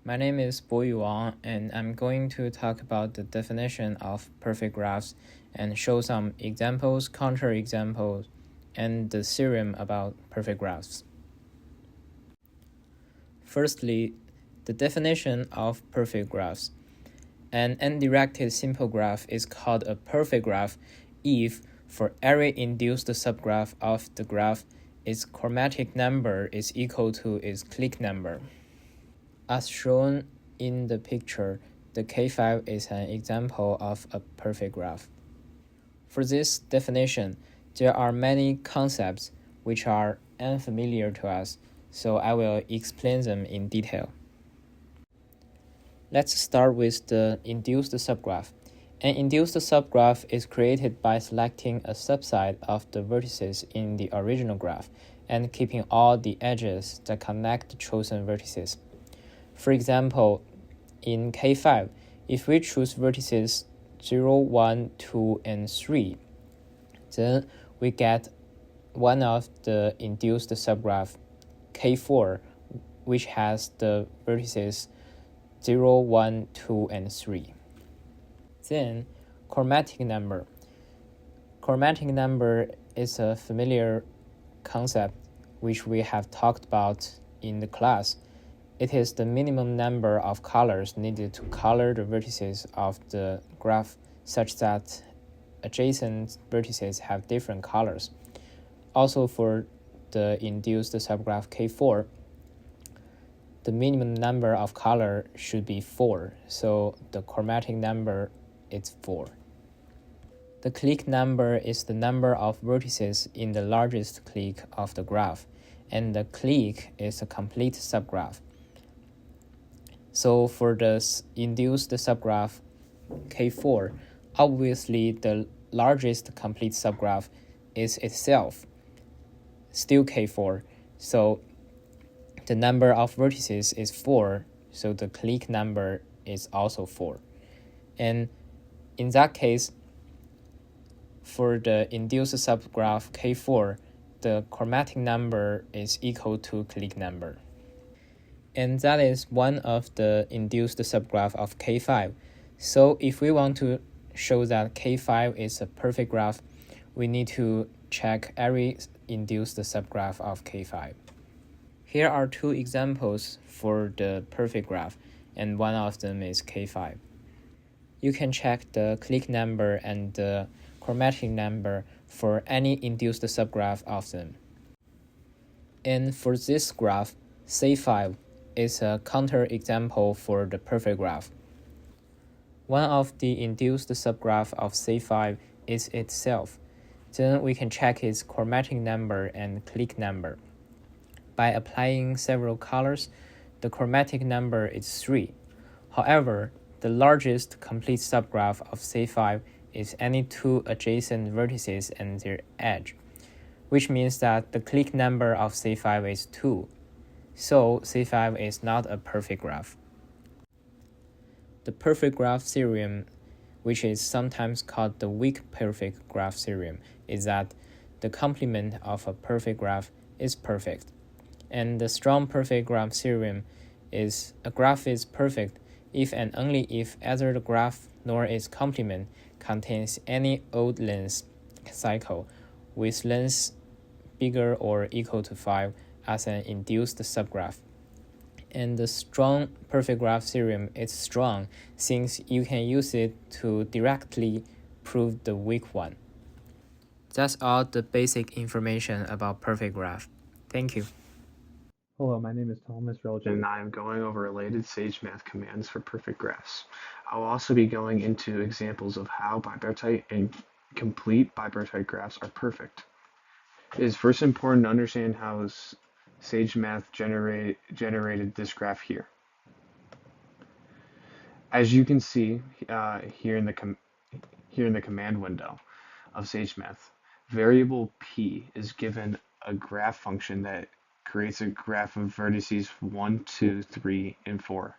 My name is Boyu Wang, and I'm going to talk about the definition of perfect graphs and show some examples, counterexamples, and the theorem about perfect graphs. Firstly, the definition of perfect graphs. An undirected simple graph is called a perfect graph if, for every induced subgraph of the graph, its chromatic number is equal to its clique number. As shown in the picture, the K5 is an example of a perfect graph. For this definition, there are many concepts which are unfamiliar to us, so I will explain them in detail. Let's start with the induced subgraph. An induced subgraph is created by selecting a subset of the vertices in the original graph and keeping all the edges that connect the chosen vertices. For example, in K5, if we choose vertices 0, 1, 2, and 3, then we get one of the induced subgraph, K4, which has the vertices 0, 1, 2, and 3. Then, chromatic number. Chromatic number is a familiar concept which we have talked about in the class. It is the minimum number of colors needed to color the vertices of the graph such that adjacent vertices have different colors. Also for the induced subgraph K4, the minimum number of color should be 4, so the chromatic number is 4. The clique number is the number of vertices in the largest clique of the graph, and the clique is a complete subgraph. So for the induced subgraph K4, obviously the largest complete subgraph is itself still K4, so the number of vertices is 4, so the clique number is also 4. And in that case, for the induced subgraph K4, the chromatic number is equal to clique number. And that is one of the induced subgraph of K5. So if we want to show that K5 is a perfect graph, we need to check every induced subgraph of K5. Here are two examples for the perfect graph, and one of them is K5. You can check the clique number and the chromatic number for any induced subgraph of them. And for this graph, C5 is a counterexample for the perfect graph. One of the induced subgraph of C5 is itself. Then we can check its chromatic number and clique number. By applying several colors, the chromatic number is 3. However, the largest complete subgraph of C5 is any two adjacent vertices and their edge, which means that the clique number of C5 is 2. So C5 is not a perfect graph. The perfect graph theorem, which is sometimes called the weak perfect graph theorem, is that the complement of a perfect graph is perfect. And the strong perfect graph theorem is a graph is perfect if and only if either the graph nor its complement contains any odd length cycle with length bigger or equal to 5 as an induced subgraph. And the strong perfect graph theorem is strong since you can use it to directly prove the weak one. That's all the basic information about perfect graph. Thank you. Hello, my name is Reljin, and I am going over related Sage Math commands for perfect graphs. I will also be going into examples of how bipartite and complete bipartite graphs are perfect. It is first important to understand how Sage Math generated this graph here. As you can see here in the command window of Sage Math, variable p is given a graph function that creates a graph of vertices 1, 2, 3, and 4.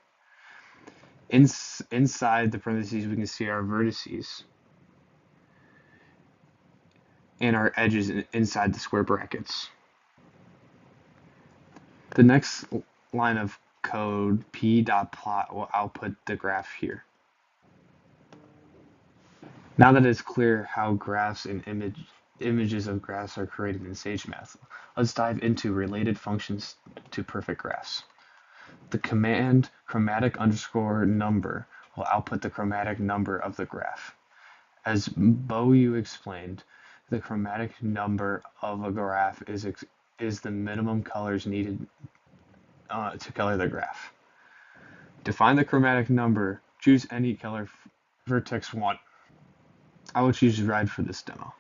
Inside the parentheses, we can see our vertices and our edges inside the square brackets. The next line of code p.plot will output the graph here. Now that it's clear how graphs and images of graphs are created in SageMath, let's dive into related functions to perfect graphs. The command chromatic_number will output the chromatic number of the graph. As Boyu explained, the chromatic number of a graph is the minimum colors needed to color the graph. To find the chromatic number, choose any color vertex 1. I will choose red for this demo.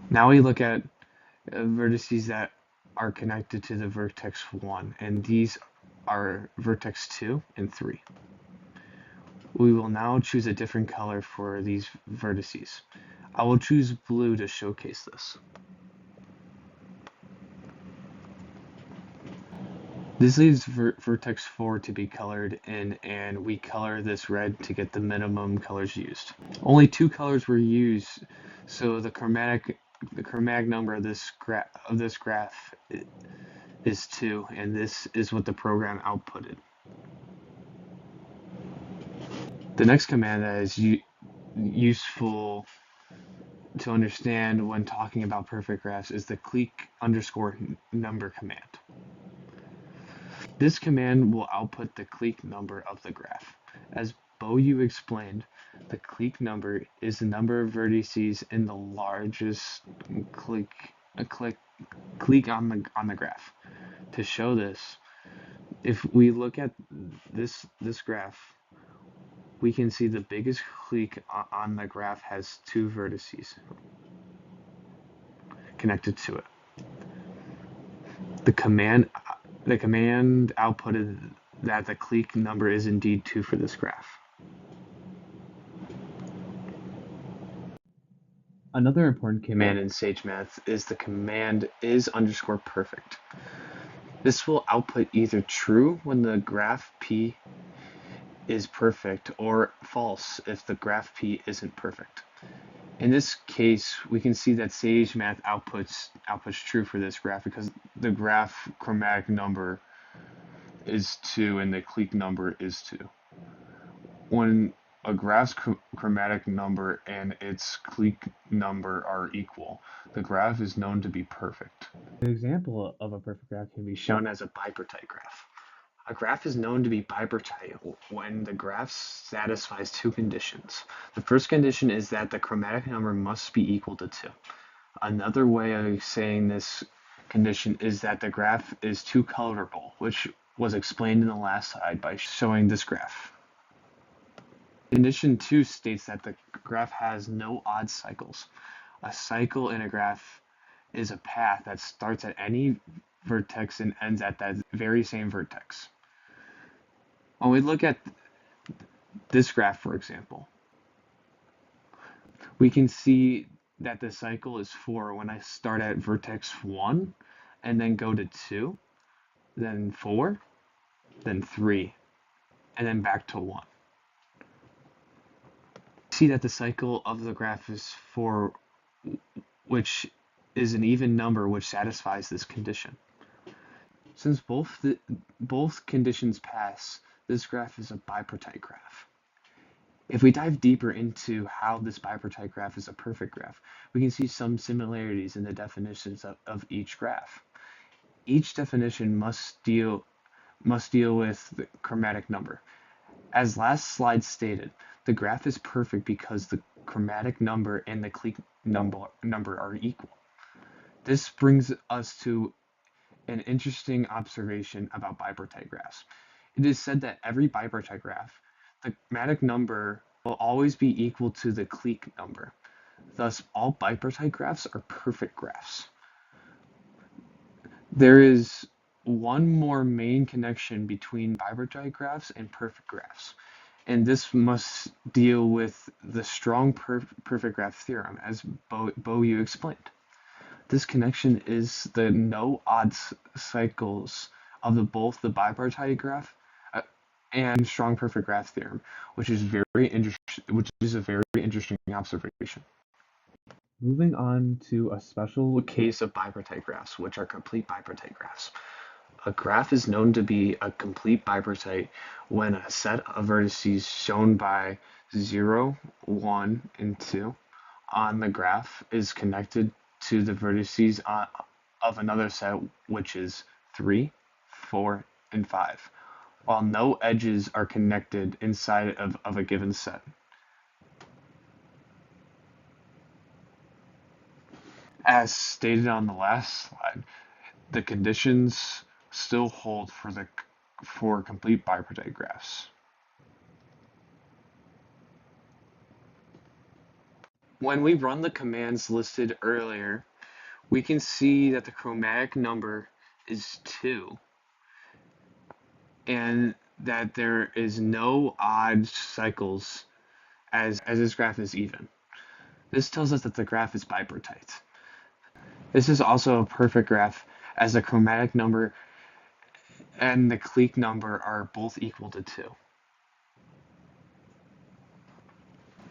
Now we look at vertices that are connected to the vertex 1, and these are vertex 2 and 3. We will now choose a different color for these vertices. I will choose blue to showcase this. This leaves vertex 4 to be colored in, and we color this red to get the minimum colors used. Only 2 colors were used, so the chromatic number of this graph is 2, and this is what the program outputted. The next command that is useful to understand when talking about perfect graphs is the clique_number command. This command will output the clique number of the graph. As Boyu explained, the clique number is the number of vertices in the largest clique on the graph. To show this, if we look at this graph, we can see the biggest clique on the graph has 2 vertices connected to it. The command outputted that the clique number is indeed 2 for this graph. Another important command in SageMath is the command is_perfect. This will output either true when the graph P is perfect or false if the graph P isn't perfect. In this case, we can see that SageMath outputs true for this graph because the graph chromatic number is 2 and the clique number is 2. When a graph's chromatic number and its clique number are equal, the graph is known to be perfect. An example of a perfect graph can be shown as a bipartite graph. A graph is known to be bipartite when the graph satisfies 2 conditions. The first condition is that the chromatic number must be equal to 2. Another way of saying this condition is that the graph is 2 colorable, which was explained in the last slide by showing this graph. Condition 2 states that the graph has no odd cycles. A cycle in a graph is a path that starts at any vertex and ends at that very same vertex. When we look at this graph, for example, we can see that the cycle is 4 when I start at vertex 1 and then go to 2, then 4, then 3, and then back to 1. See that the cycle of the graph is 4, which is an even number which satisfies this condition. Since both conditions pass, this graph is a bipartite graph. If we dive deeper into how this bipartite graph is a perfect graph, we can see some similarities in the definitions of each graph. Each definition must deal with the chromatic number. As last slide stated, the graph is perfect because the chromatic number and the clique number are equal. This brings us to an interesting observation about bipartite graphs. It is said that every bipartite graph, the chromatic number will always be equal to the clique number. Thus, all bipartite graphs are perfect graphs. There is one more main connection between bipartite graphs and perfect graphs, and this must deal with the strong perfect graph theorem, as Boyu explained. This connection is the no odd cycles of both the bipartite graph and strong perfect graph theorem, which is a very interesting observation. Moving on to a special case of bipartite graphs, which are complete bipartite graphs. A graph is known to be a complete bipartite when a set of vertices shown by 0, 1, and 2 on the graph is connected to the vertices of another set, which is 3, 4, and 5, while no edges are connected inside of a given set. As stated on the last slide, the conditions still hold for complete bipartite graphs. When we run the commands listed earlier, we can see that the chromatic number is 2 and that there is no odd cycles as this graph is even. This tells us that the graph is bipartite. This is also a perfect graph as the chromatic number and the clique number are both equal to 2.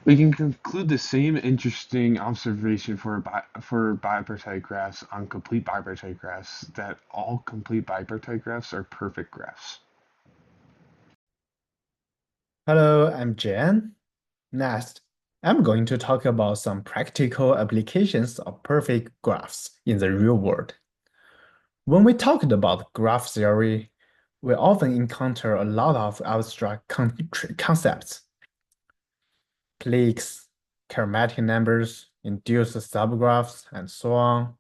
We can conclude the same interesting observation for bipartite graphs on complete bipartite graphs that all complete bipartite graphs are perfect graphs. Hello, I'm Jian. Next, I'm going to talk about some practical applications of perfect graphs in the real world. When we talked about graph theory, we often encounter a lot of abstract concepts. Cliques, chromatic numbers, induced subgraphs, and so on.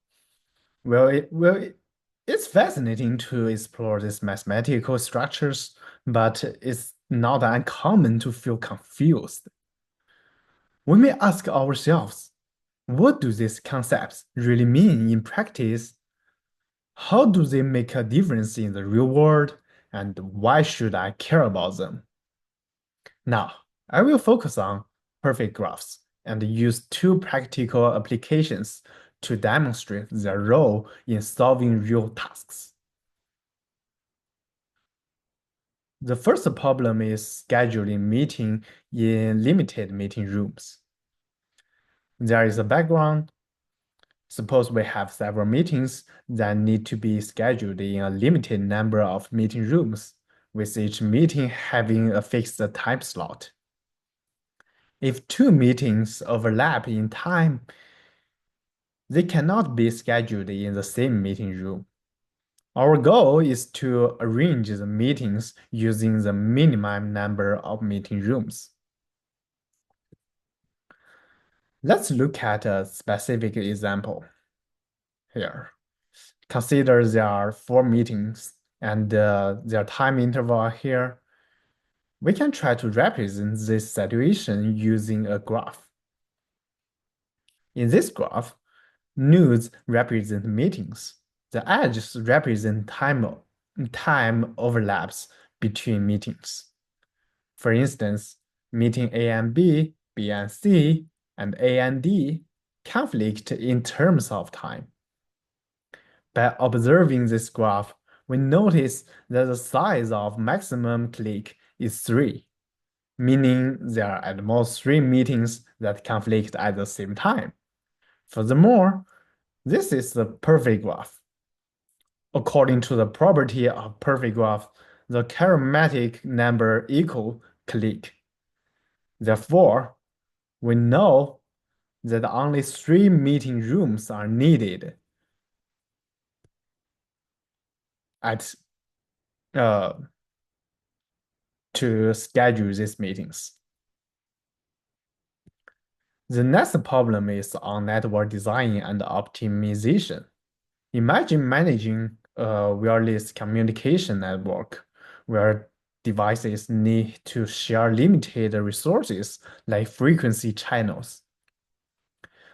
It's fascinating to explore these mathematical structures, but it's not uncommon to feel confused. We may ask ourselves, what do these concepts really mean in practice? How do they make a difference in the real world? And why should I care about them? Now, I will focus on perfect graphs and use two practical applications to demonstrate their role in solving real tasks. The first problem is scheduling meeting in limited meeting rooms. There is a background. Suppose we have several meetings that need to be scheduled in a limited number of meeting rooms, with each meeting having a fixed time slot. If two meetings overlap in time, they cannot be scheduled in the same meeting room. Our goal is to arrange the meetings using the minimum number of meeting rooms. Let's look at a specific example here. Consider there are 4 meetings and their time interval are here. We can try to represent this situation using a graph. In this graph, nodes represent meetings. The edges represent time overlaps between meetings. For instance, meeting A and B, B and C, and A and D conflict in terms of time. By observing this graph, we notice that the size of maximum clique is 3, meaning there are at most 3 meetings that conflict at the same time. Furthermore, this is the perfect graph. According to the property of perfect graph, the chromatic number equal clique. Therefore, we know that only 3 meeting rooms are needed to schedule these meetings. The next problem is on network design and optimization. Imagine managing a wireless communication network where devices need to share limited resources like frequency channels.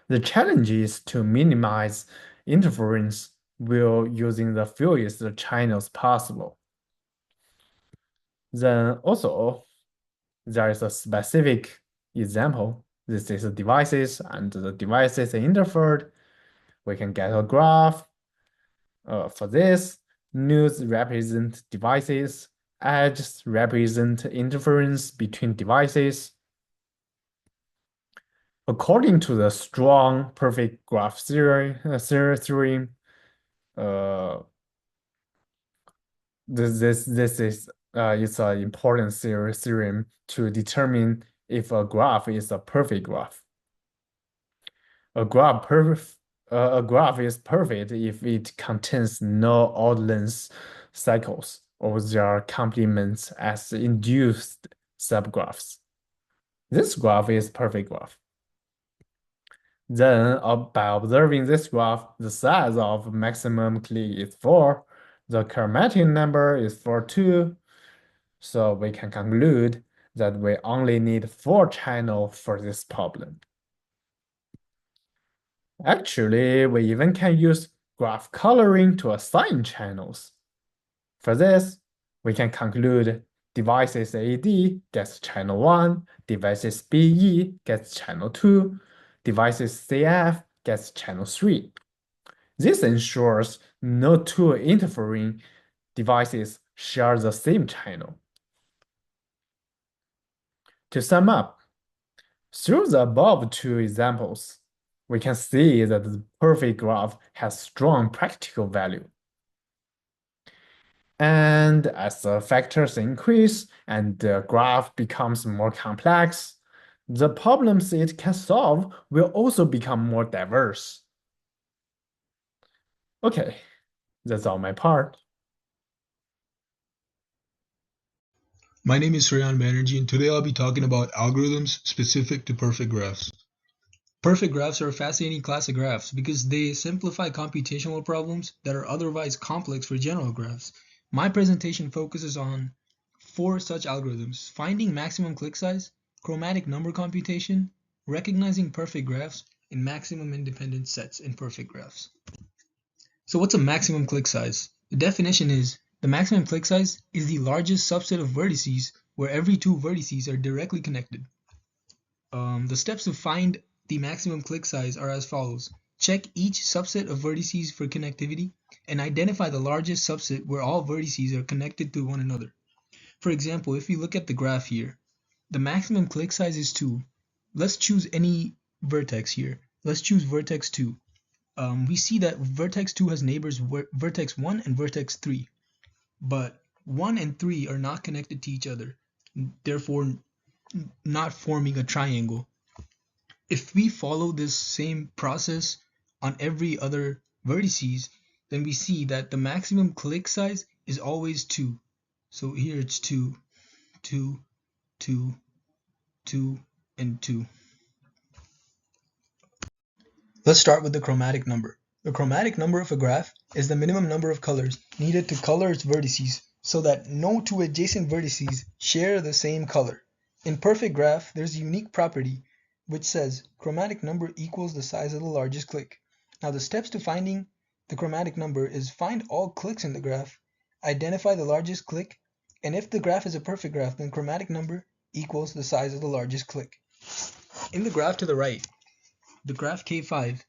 The challenge is to minimize interference while using the fewest channels possible. Then also, there is a specific example. This is devices and the devices interfered. We can get a graph. For this, nodes represent devices, edges represent interference between devices. According to the strong perfect graph theorem, uh, this is it's an important theorem to determine if a graph is a perfect graph. A graph is perfect if it contains no odd length cycles or their complements as induced subgraphs. This graph is perfect graph. Then, by observing this graph, the size of maximum click is 4, the chromatic number is 4 too, so we can conclude that we only need 4 channels for this problem. Actually, we even can use graph coloring to assign channels. For this, we can conclude devices AD gets channel 1, devices BE gets channel 2, devices CF gets channel 3. This ensures no two interfering devices share the same channel. To sum up, through the above two examples, we can see that the perfect graph has strong practical value. And as the factors increase and the graph becomes more complex, the problems it can solve will also become more diverse. Okay, that's all my part. My name is Sreyan Banerji, and today I'll be talking about algorithms specific to perfect graphs. Perfect graphs are a fascinating class of graphs because they simplify computational problems that are otherwise complex for general graphs. My presentation focuses on 4 such algorithms: finding maximum click size, chromatic number computation, recognizing perfect graphs, and maximum independent sets in perfect graphs. So what's a maximum click size? The definition is the maximum click size is the largest subset of vertices where every 2 vertices are directly connected. The steps to find the maximum click size are as follows. Check each subset of vertices for connectivity and identify the largest subset where all vertices are connected to one another. For example, if you look at the graph here, the maximum click size is 2. Let's choose any vertex here. Let's choose vertex 2. We see that vertex 2 has neighbors vertex 1 and vertex 3, but 1 and 3 are not connected to each other, therefore not forming a triangle. If we follow this same process on every other vertices, then we see that the maximum click size is always 2. So here it's 2, 2, 2, 2, and 2. Let's start with the chromatic number. The chromatic number of a graph is the minimum number of colors needed to color its vertices so that no 2 adjacent vertices share the same color. In perfect graph, there's a unique property which says chromatic number equals the size of the largest click. Now the steps to finding the chromatic number is find all clicks in the graph, identify the largest click, and if the graph is a perfect graph, then chromatic number equals the size of the largest click. In the graph to the right, the graph K5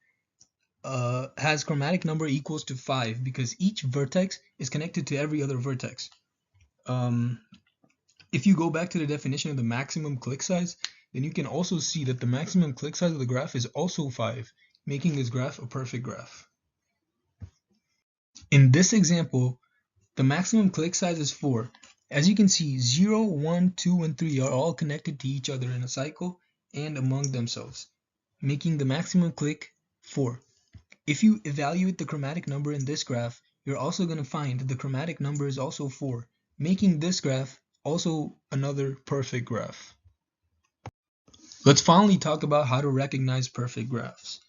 has chromatic number equals to 5 because each vertex is connected to every other vertex. If you go back to the definition of the maximum click size, then you can also see that the maximum click size of the graph is also 5, making this graph a perfect graph. In this example, the maximum click size is 4. As you can see, 0, 1, 2, and 3 are all connected to each other in a cycle and among themselves, making the maximum click 4. If you evaluate the chromatic number in this graph, you're also going to find the chromatic number is also 4, making this graph also another perfect graph. Let's finally talk about how to recognize perfect graphs.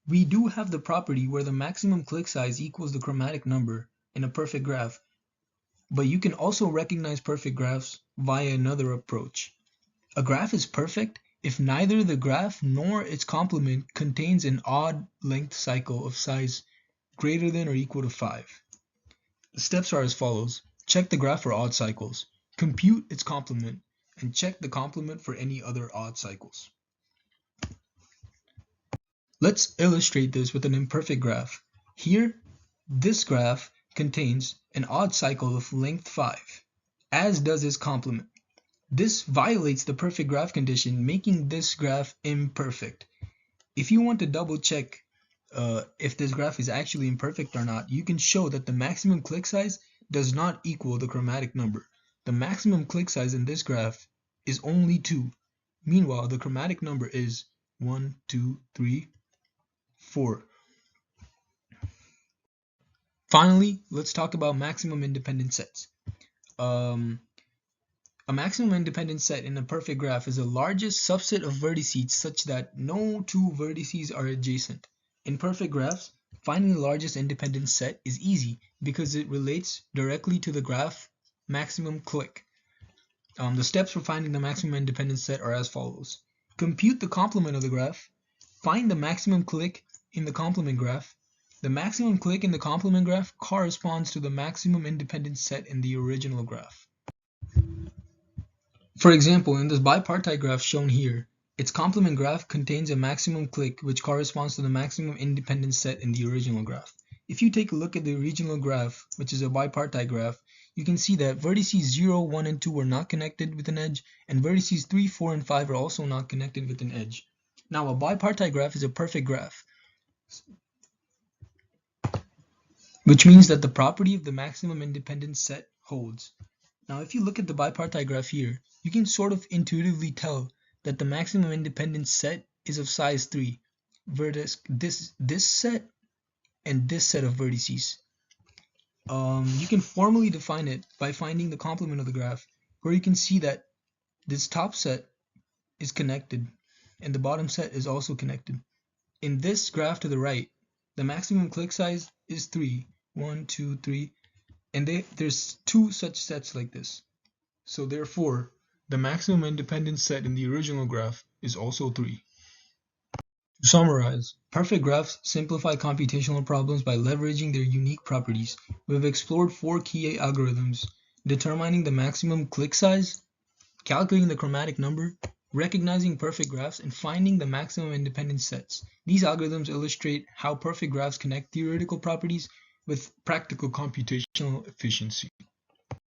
We do have the property where the maximum click size equals the chromatic number in a perfect graph, but you can also recognize perfect graphs via another approach. A graph is perfect if neither the graph nor its complement contains an odd length cycle of size greater than or equal to 5. The steps are as follows. Check the graph for odd cycles, compute its complement, and check the complement for any other odd cycles. Let's illustrate this with an imperfect graph. Here, this graph contains an odd cycle of length 5, as does its complement. This violates the perfect graph condition, making this graph imperfect. If you want to double check if this graph is actually imperfect or not, you can show that the maximum click size does not equal the chromatic number. The maximum click size in this graph is only 2. Meanwhile, the chromatic number is 1, 2, 3, 4. Finally, let's talk about maximum independent sets. A maximum independent set in a perfect graph is the largest subset of vertices such that no two vertices are adjacent. In perfect graphs, finding the largest independent set is easy because it relates directly to the graph maximum click. The steps for finding the maximum independent set are as follows. Compute the complement of the graph. Find the maximum click in the complement graph. The maximum click in the complement graph corresponds to the maximum independent set in the original graph. For example, in this bipartite graph shown here, its complement graph contains a maximum click which corresponds to the maximum independent set in the original graph. If you take a look at the original graph, which is a bipartite graph, you can see that vertices 0, 1, and 2 are not connected with an edge, and vertices 3, 4, and 5 are also not connected with an edge. Now, a bipartite graph is a perfect graph, which means that the property of the maximum independent set holds. Now, if you look at the bipartite graph here, you can sort of intuitively tell that the maximum independent set is of size 3, vertex this set and this set of vertices. You can formally define it by finding the complement of the graph, where you can see that this top set is connected and the bottom set is also connected. In this graph to the right, the maximum click size is 3, 1, 2, 3, and there's 2 such sets like this. So therefore, the maximum independent set in the original graph is also 3. To summarize, perfect graphs simplify computational problems by leveraging their unique properties. We have explored 4 key algorithms: determining the maximum click size, calculating the chromatic number, recognizing perfect graphs, and finding the maximum independent sets. These algorithms illustrate how perfect graphs connect theoretical properties with practical computational efficiency.